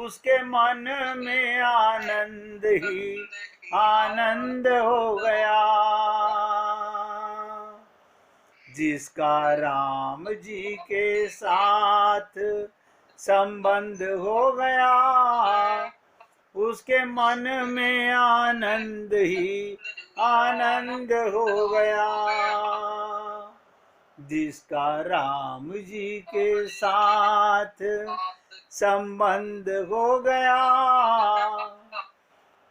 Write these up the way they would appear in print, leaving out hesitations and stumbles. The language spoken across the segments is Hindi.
उसके मन में आनंद ही आनंद हो गया। जिसका राम जी के साथ संबंध हो गया, उसके मन में आनंद ही आनंद हो गया। जिसका राम जी के साथ संबंध हो गया,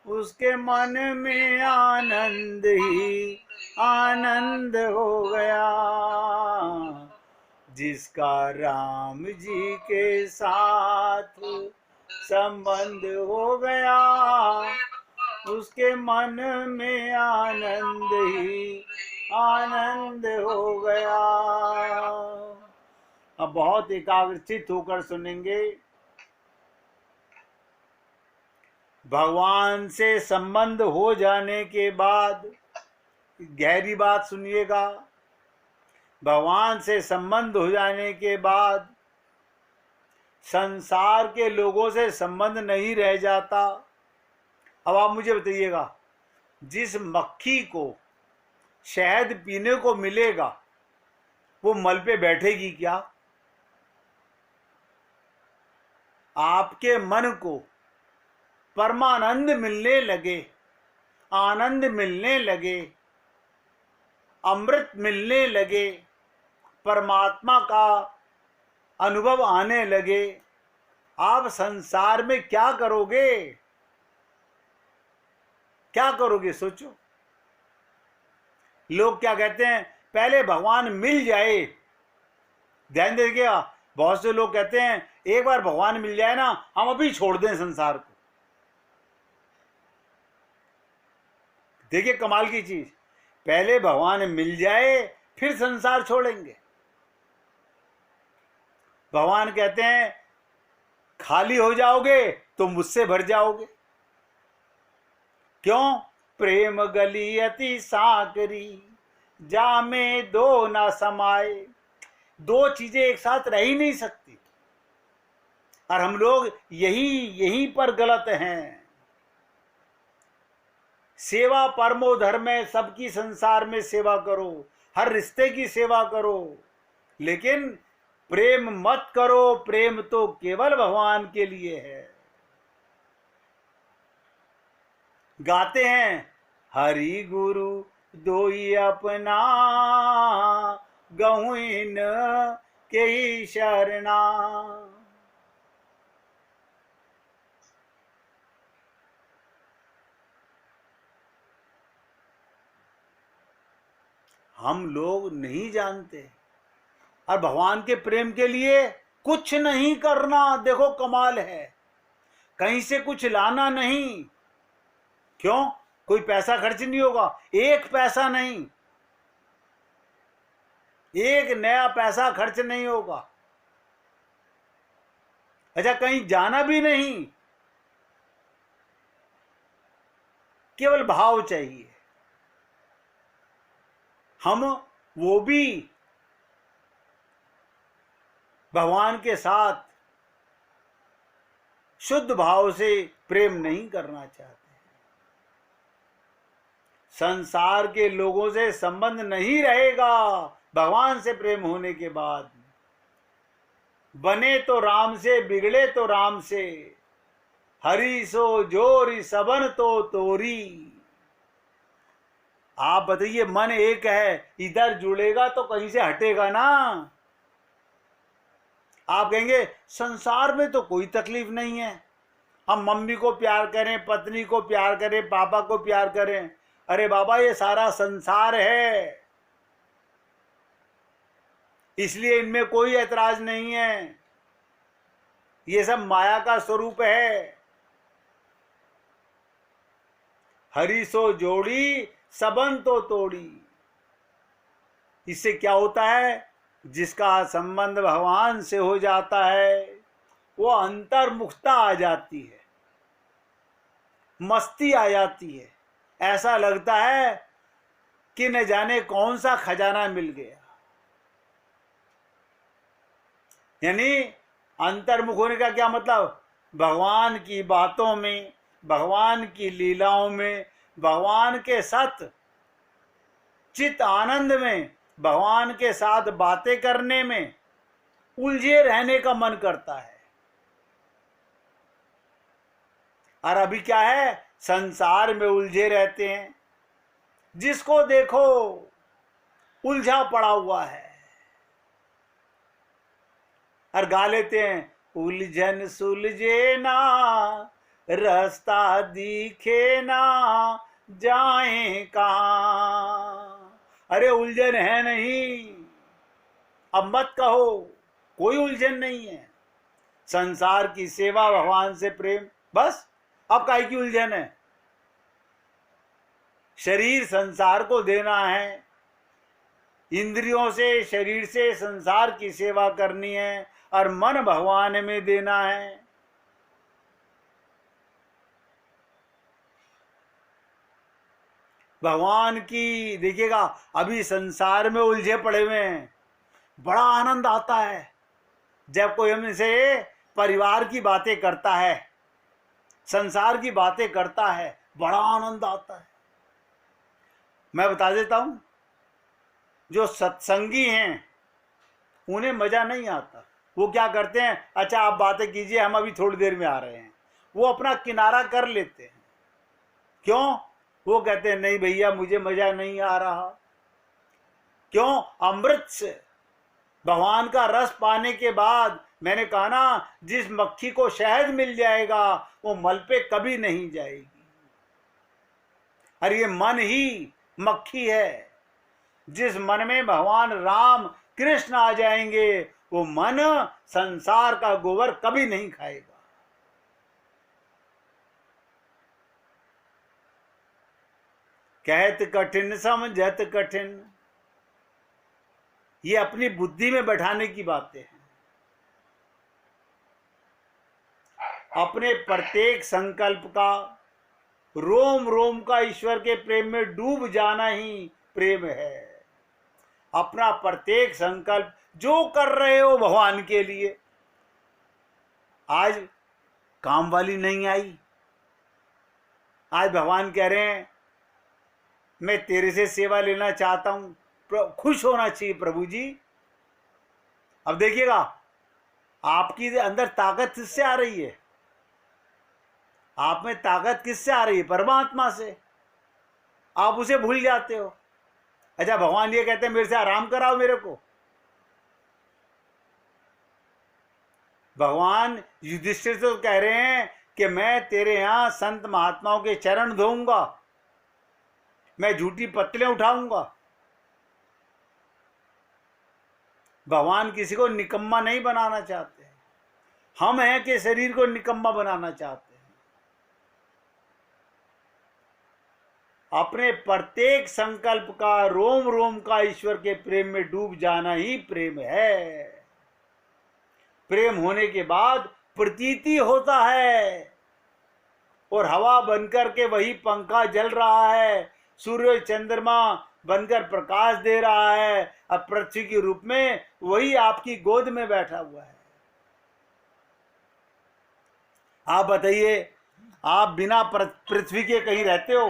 उसके मन में आनंद ही आनंद हो गया। जिसका राम जी के साथ संबंध हो गया, उसके मन में आनंद ही आनंद हो गया। अब बहुत एकाग्रचित होकर सुनेंगे। भगवान से संबंध हो जाने के बाद, गहरी बात सुनिएगा, भगवान से संबंध हो जाने के बाद संसार के लोगों से संबंध नहीं रह जाता। अब आप मुझे बताइएगा, जिस मक्खी को शहद पीने को मिलेगा वो मल पे बैठेगी क्या? आपके मन को परमानंद मिलने लगे, आनंद मिलने लगे, अमृत मिलने लगे, परमात्मा का अनुभव आने लगे, आप संसार में क्या करोगे? क्या करोगे सोचो। लोग क्या कहते हैं, पहले भगवान मिल जाए। ध्यान दीजिएगा, बहुत से लोग कहते हैं एक बार भगवान मिल जाए ना, हम अभी छोड़ दें संसार को। देखिए कमाल की चीज, पहले भगवान मिल जाए फिर संसार छोड़ेंगे। भगवान कहते हैं खाली हो जाओगे तो मुझसे भर जाओगे। क्यों? प्रेम गली अति साकरी, जामे दो ना समाए। दो चीजें एक साथ रह ही नहीं सकती, और हम लोग यहीं पर गलत हैं। सेवा परमो धर्म है, सबकी संसार में सेवा करो, हर रिश्ते की सेवा करो, लेकिन प्रेम मत करो। प्रेम तो केवल भगवान के लिए है। गाते हैं हरि गुरु दोई अपना, गहुइन के ही शरणा। हम लोग नहीं जानते, और भगवान के प्रेम के लिए कुछ नहीं करना। देखो कमाल है, कहीं से कुछ लाना नहीं। क्यों? कोई पैसा खर्च नहीं होगा, एक पैसा नहीं, एक नया पैसा खर्च नहीं होगा। अच्छा, कहीं जाना भी नहीं, केवल भाव चाहिए। हम वो भी भगवान के साथ शुद्ध भाव से प्रेम नहीं करना चाहते। संसार के लोगों से संबंध नहीं रहेगा भगवान से प्रेम होने के बाद। बने तो राम से, बिगड़े तो राम से, हरि सो जोरी सबन तो तोरी। आप बताइए, मन एक है, इधर जुड़ेगा तो कहीं से हटेगा ना। आप कहेंगे संसार में तो कोई तकलीफ नहीं है, हम मम्मी को प्यार करें, पत्नी को प्यार करें, पापा को प्यार करें। अरे बाबा, ये सारा संसार है, इसलिए इनमें कोई ऐतराज नहीं है। ये सब माया का स्वरूप है। हरि सो जोड़ी सबन तो तोड़ी। इससे क्या होता है? जिसका संबंध भगवान से हो जाता है, वो अंतर्मुखता आ जाती है, मस्ती आ जाती है। ऐसा लगता है कि न जाने कौन सा खजाना मिल गया। यानी अंतर्मुख होने का क्या मतलब? भगवान की बातों में, भगवान की लीलाओं में, भगवान के साथ चित आनंद में, भगवान के साथ बातें करने में उलझे रहने का मन करता है। और अभी क्या है, संसार में उलझे रहते हैं, जिसको देखो उलझा पड़ा हुआ है। और गा लेते हैं, उलझन सुलझे ना रास्ता दिखे ना जाए कहाँ। अरे उलझन है नहीं, अब मत कहो, कोई उलझन नहीं है। संसार की सेवा, भगवान से प्रेम, बस। अब काहे की उलझन है? शरीर संसार को देना है, इंद्रियों से, शरीर से संसार की सेवा करनी है, और मन भगवान में देना है। भगवान की देखिएगा, अभी संसार में उलझे पड़े हुए हैं, बड़ा आनंद आता है जब कोई हमसे परिवार की बातें करता है, संसार की बातें करता है, बड़ा आनंद आता है। मैं बता देता हूं, जो सत्संगी हैं उन्हें मजा नहीं आता। वो क्या करते हैं, अच्छा आप बातें कीजिए, हम अभी थोड़ी देर में आ रहे हैं, वो अपना किनारा कर लेते हैं। क्यों? वो कहते हैं नहीं भैया मुझे मजा नहीं आ रहा। क्यों? अमृत से, भगवान का रस पाने के बाद, मैंने कहा ना, जिस मक्खी को शहद मिल जाएगा वो मल पे कभी नहीं जाएगी। और ये मन ही मक्खी है। जिस मन में भगवान राम कृष्ण आ जाएंगे, वो मन संसार का गोबर कभी नहीं खाएगा। कहत कठिन समझत कठिन, ये अपनी बुद्धि में बैठाने की बातें हैं। अपने प्रत्येक संकल्प का, रोम रोम का ईश्वर के प्रेम में डूब जाना ही प्रेम है। अपना प्रत्येक संकल्प जो कर रहे हो भगवान के लिए। आज काम वाली नहीं आई, आज भगवान कह रहे हैं मैं तेरे से सेवा लेना चाहता हूं, खुश होना चाहिए प्रभु जी। अब देखिएगा, आपकी अंदर ताकत किससे आ रही है? आप में ताकत किससे आ रही है? परमात्मा से। आप उसे भूल जाते हो। अच्छा भगवान ये कहते हैं मेरे से आराम कराओ मेरे को। भगवान युधिष्ठिर से तो कह रहे हैं कि मैं तेरे यहां संत महात्माओं के चरण धोऊंगा, मैं झूठी पत्तलें उठाऊंगा। भगवान किसी को निकम्मा नहीं बनाना चाहते। हम हैं कि शरीर को निकम्मा बनाना चाहते हैं। अपने प्रत्येक संकल्प का, रोम रोम का ईश्वर के प्रेम में डूब जाना ही प्रेम है। प्रेम होने के बाद प्रतीति होता है, और हवा बनकर के वही पंखा जल रहा है, सूर्य चंद्रमा बनकर प्रकाश दे रहा है, अब पृथ्वी के रूप में वही आपकी गोद में बैठा हुआ है। आप बताइए, आप बिना पृथ्वी के कहीं रहते हो?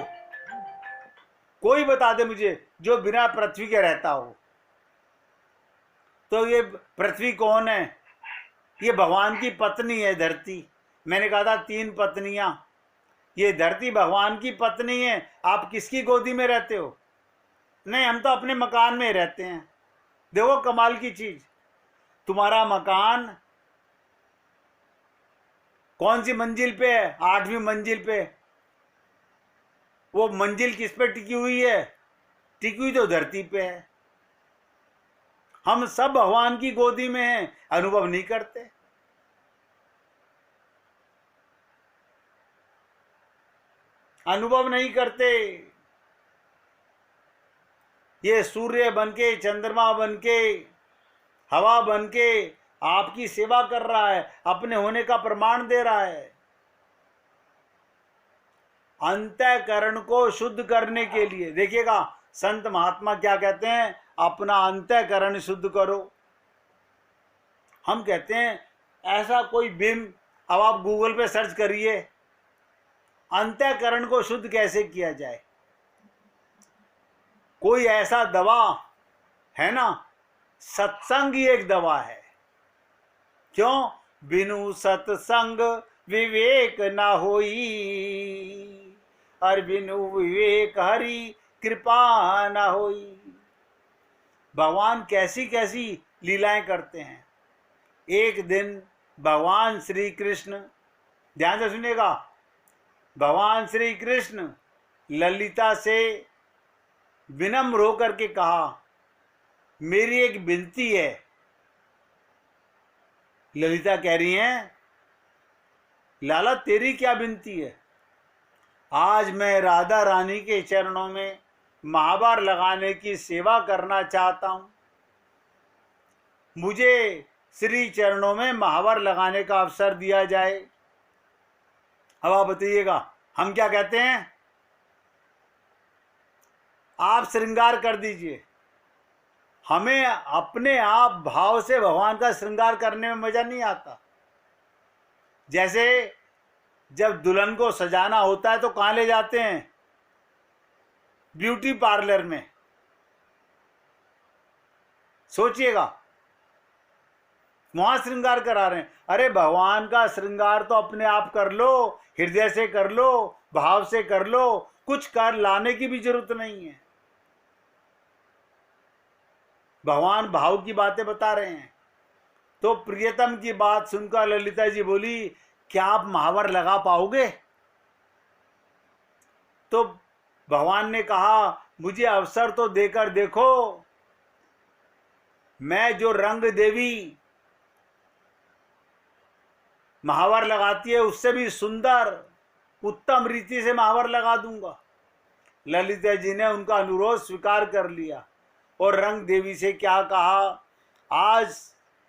कोई बता दे मुझे जो बिना पृथ्वी के रहता हो। तो ये पृथ्वी कौन है? ये भगवान की पत्नी है धरती। मैंने कहा था 3 पत्नियां। ये धरती भगवान की पत्नी है। आप किसकी गोदी में रहते हो? नहीं, हम तो अपने मकान में रहते हैं। देखो कमाल की चीज, तुम्हारा मकान कौन सी मंजिल पे है? 8वीं मंजिल पे। वो मंजिल किस पे टिकी हुई है? टिकी हुई तो धरती पे है। हम सब भगवान की गोदी में हैं, अनुभव नहीं करते। अनुभव नहीं करते। ये सूर्य बनके, चंद्रमा बनके, हवा बनके आपकी सेवा कर रहा है, अपने होने का प्रमाण दे रहा है। अंतःकरण को शुद्ध करने के लिए देखिएगा, संत महात्मा क्या कहते हैं? अपना अंतःकरण शुद्ध करो। हम कहते हैं ऐसा कोई बिंब अब आप गूगल पे सर्च करिए अंतःकरण को शुद्ध कैसे किया जाए। कोई ऐसा दवा है ना, सत्संग ही एक दवा है। क्यों? बिनु सत्संग विवेक ना होई, और बिनु विवेक हरि कृपा ना होई। भगवान कैसी कैसी लीलाएं करते हैं। एक दिन भगवान श्री कृष्ण, ध्यान से सुनिएगा, भगवान श्री कृष्ण ललिता से विनम्र होकर के कहा, मेरी एक विनती है। ललिता कह रही हैं, लाला तेरी क्या विनती है? आज मैं राधा रानी के चरणों में महावर लगाने की सेवा करना चाहता हूं। मुझे श्री चरणों में महावर लगाने का अवसर दिया जाए। अब आप बताइएगा हम क्या कहते हैं? आप श्रृंगार कर दीजिए। हमें अपने आप भाव से भगवान का श्रृंगार करने में मजा नहीं आता। जैसे जब दुल्हन को सजाना होता है तो कहाँ ले जाते हैं? ब्यूटी पार्लर में। सोचिएगा, वहां श्रृंगार करा रहे हैं। अरे भगवान का श्रृंगार तो अपने आप कर लो, हृदय से कर लो, भाव से कर लो, कुछ कर लाने की भी जरूरत नहीं है। भगवान भाव की बातें बता रहे हैं। तो प्रियतम की बात सुनकर ललिता जी बोली, क्या आप महावर लगा पाओगे? तो भगवान ने कहा, मुझे अवसर तो देकर देखो। मैं जो रंग देवी महावर लगाती है उससे भी सुंदर उत्तम रीति से महावर लगा दूंगा। ललिता जी ने उनका अनुरोध स्वीकार कर लिया और रंग देवी से क्या कहा, आज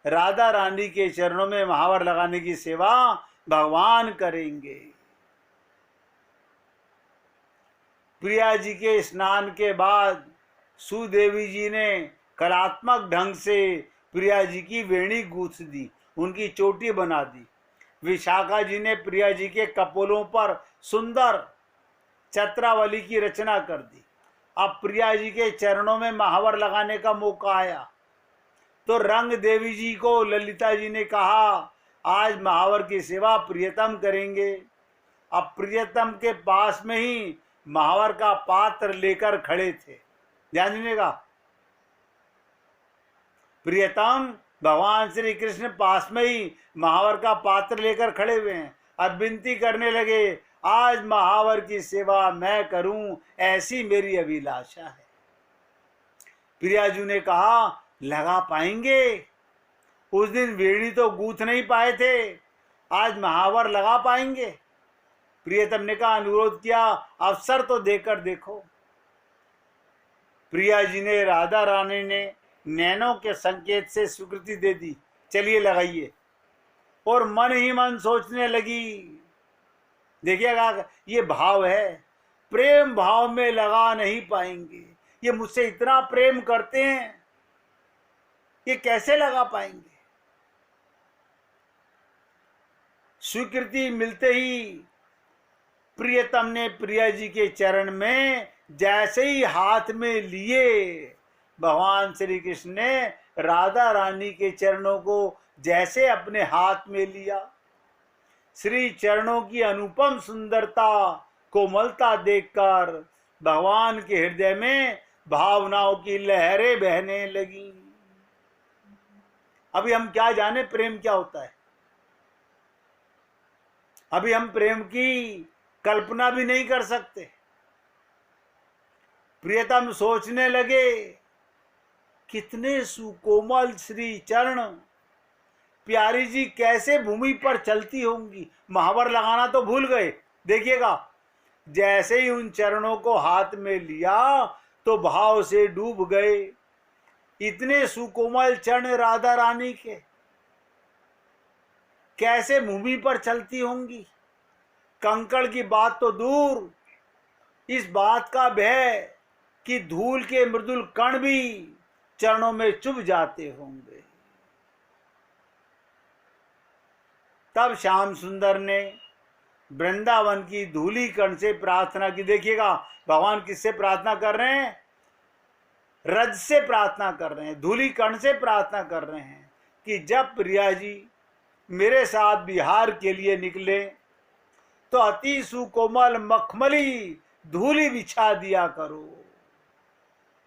राधा रानी के चरणों में महावर लगाने की सेवा भगवान करेंगे। प्रिया जी के स्नान के बाद सुदेवी जी ने कलात्मक ढंग से प्रिया जी की वेणी गूंथ दी, उनकी चोटी बना दी। विशाखा जी ने प्रिया जी के कपोलों पर सुंदर छत्रावली की रचना कर दी। अब प्रिया जी के चरणों में महावर लगाने का मौका आया तो रंग देवी जी को ललिता जी ने कहा, आज महावर की सेवा प्रियतम करेंगे। अब प्रियतम के पास में ही महावर का पात्र लेकर खड़े थे। ध्यान दीजिएगा, प्रियतम भगवान श्री कृष्ण पास में ही महावर का पात्र लेकर खड़े हुए हैं। अब विनती करने लगे, आज महावर की सेवा मैं करूं, ऐसी मेरी अभिलाषा है। प्रिया जी ने कहा, लगा पाएंगे? उस दिन वेणी तो गूंथ नहीं पाए थे, आज महावर लगा पाएंगे? प्रियतम ने कहा, अनुरोध किया, अवसर तो देकर देखो। प्रिया जी ने, राधा रानी ने नैनों के संकेत से स्वीकृति दे दी, चलिए लगाइए। और मन ही मन सोचने लगी, देखिएगा ये भाव है, प्रेम भाव में लगा नहीं पाएंगे। ये मुझसे इतना प्रेम करते हैं, ये कैसे लगा पाएंगे? स्वीकृति मिलते ही प्रियतम ने प्रिया जी के चरण में जैसे ही हाथ में लिए, भगवान श्री कृष्ण ने राधा रानी के चरणों को जैसे अपने हाथ में लिया, श्री चरणों की अनुपम सुंदरता, कोमलता देखकर भगवान के हृदय में भावनाओं की लहरें बहने लगी। अभी हम क्या जाने प्रेम क्या होता है? अभी हम प्रेम की कल्पना भी नहीं कर सकते। प्रियतम सोचने लगे, कितने सुकोमल श्री चरण, प्यारी जी कैसे भूमि पर चलती होंगी। महावर लगाना तो भूल गए। देखिएगा, जैसे ही उन चरणों को हाथ में लिया तो भाव से डूब गए। इतने सुकोमल चरण राधा रानी के, कैसे भूमि पर चलती होंगी। कंकड़ की बात तो दूर, इस बात का भय कि धूल के मृदुल कण भी चरणों में चुभ जाते होंगे। तब श्याम सुंदर ने वृंदावन की धूली कण से प्रार्थना की। देखिएगा भगवान किससे प्रार्थना कर रहे हैं? रज से प्रार्थना कर रहे हैं, धूली कण से प्रार्थना कर रहे हैं कि जब प्रिया जी मेरे साथ बिहार के लिए निकले तो अति सुकोमल मखमली धूली बिछा दिया करो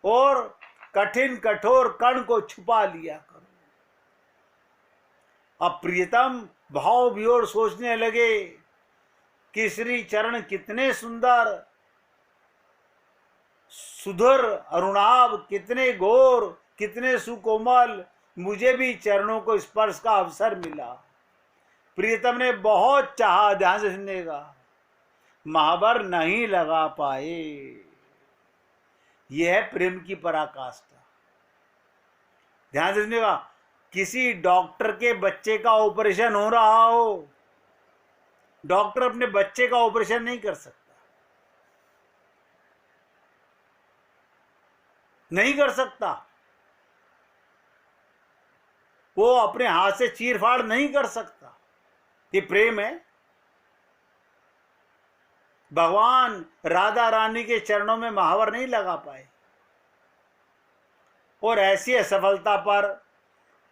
और कठिन कठोर कण को छुपा लिया करो। अब प्रियतम भाव वियोर सोचने लगे कि श्री चरण कितने सुंदर, सुधुर अरुणाभ कितने गोर, कितने सुकोमल, मुझे भी चरणों को स्पर्श का अवसर मिला। प्रियतम ने बहुत चाहा, ध्यान से सुनिएगा, महावर नहीं लगा पाए। यह है प्रेम की पराकाष्ठा। ध्यान से सुनिएगा, किसी डॉक्टर के बच्चे का ऑपरेशन हो रहा हो, डॉक्टर अपने बच्चे का ऑपरेशन नहीं कर सकता, नहीं कर सकता। वो अपने हाथ से चीर फाड़ नहीं कर सकता। ये प्रेम है। भगवान राधा रानी के चरणों में महावर नहीं लगा पाए और ऐसी असफलता पर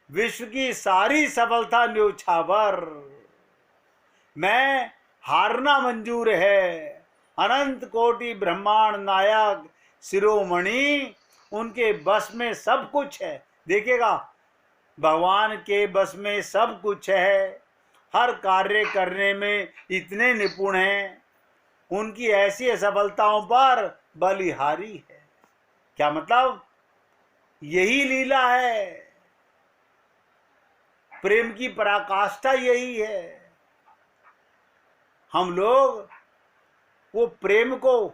विश्व की सारी सफलता न्योछावर। मैं हारना मंजूर है। अनंत कोटि ब्रह्मांड नायक शिरोमणि, उनके बस में सब कुछ है। देखिएगा भगवान के बस में सब कुछ है, हर कार्य करने में इतने निपुण हैं, उनकी ऐसी असफलताओं पर बलिहारी है। क्या मतलब? यही लीला है, प्रेम की पराकाष्ठा यही है। हम लोग वो प्रेम को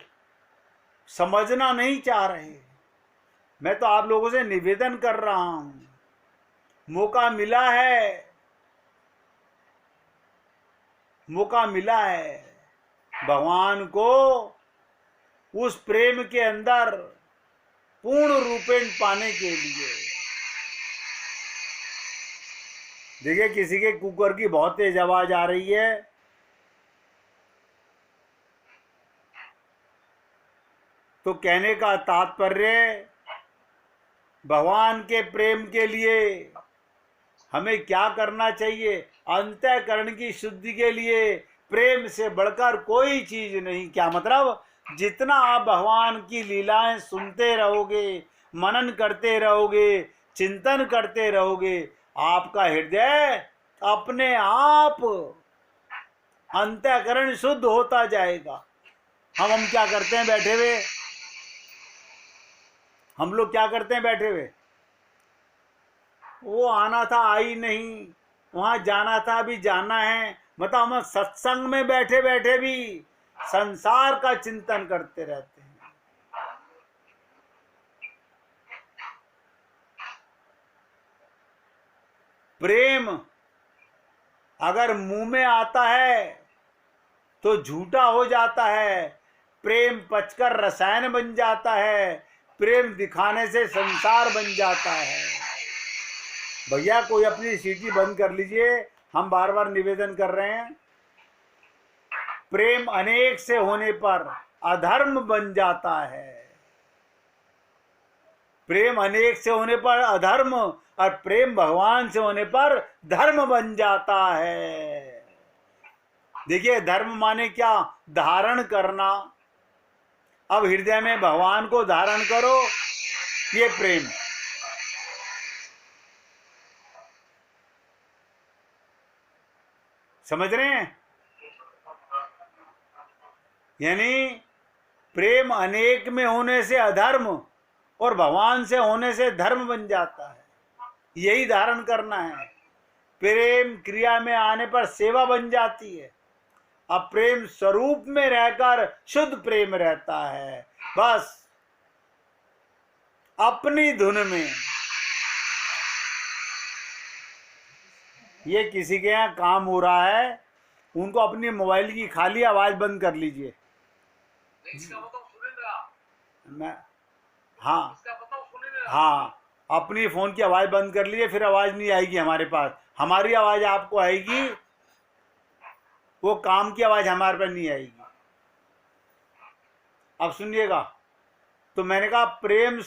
समझना नहीं चाह रहे। मैं तो आप लोगों से निवेदन कर रहा हूं, मौका मिला है, मौका मिला है भगवान को उस प्रेम के अंदर पूर्ण रूपेण पाने के लिए। देखिए किसी के कुकर की बहुत तेज आवाज आ रही है, तो कहने का तात्पर्य भगवान के प्रेम के लिए हमें क्या करना चाहिए? अंतःकरण की शुद्धि के लिए प्रेम से बढ़कर कोई चीज नहीं। क्या मतलब? जितना आप भगवान की लीलाएं सुनते रहोगे, मनन करते रहोगे, चिंतन करते रहोगे, आपका हृदय अपने आप अंतःकरण शुद्ध होता जाएगा। हम क्या करते हैं बैठे हुए? हम लोग क्या करते हैं बैठे हुए? वो आना था आई नहीं, वहां जाना था अभी जाना है, मतलब हम सत्संग में बैठे बैठे भी संसार का चिंतन करते रहते हैं। प्रेम अगर मुंह में आता है तो झूठा हो जाता है, प्रेम पचकर रसायन बन जाता है, प्रेम दिखाने से संसार बन जाता है। भैया कोई अपनी सीटी बंद कर लीजिए, हम बार बार निवेदन कर रहे हैं। प्रेम अनेक से होने पर अधर्म बन जाता है, प्रेम अनेक से होने पर अधर्म, और प्रेम भगवान से होने पर धर्म बन जाता है। देखिए धर्म माने क्या? धारण करना। अब हृदय में भगवान को धारण करो, ये प्रेम। समझ रहे हैं? यानी प्रेम अनेक में होने से अधर्म और भगवान से होने से धर्म बन जाता है। यही धारण करना है। प्रेम क्रिया में आने पर सेवा बन जाती है। अब प्रेम स्वरूप में रहकर शुद्ध प्रेम रहता है, बस अपनी धुन में। ये किसी के यहाँ काम हो रहा है, उनको अपनी मोबाइल की खाली आवाज बंद कर लीजिए। मैं हाँ अपनी फोन की आवाज बंद कर लीजिए, फिर आवाज नहीं आएगी हमारे पास। हमारी आवाज आपको आएगी वो काम की आवाज हमारे पर नहीं आएगी। अब सुनिएगा, तो मैंने कहा प्रेम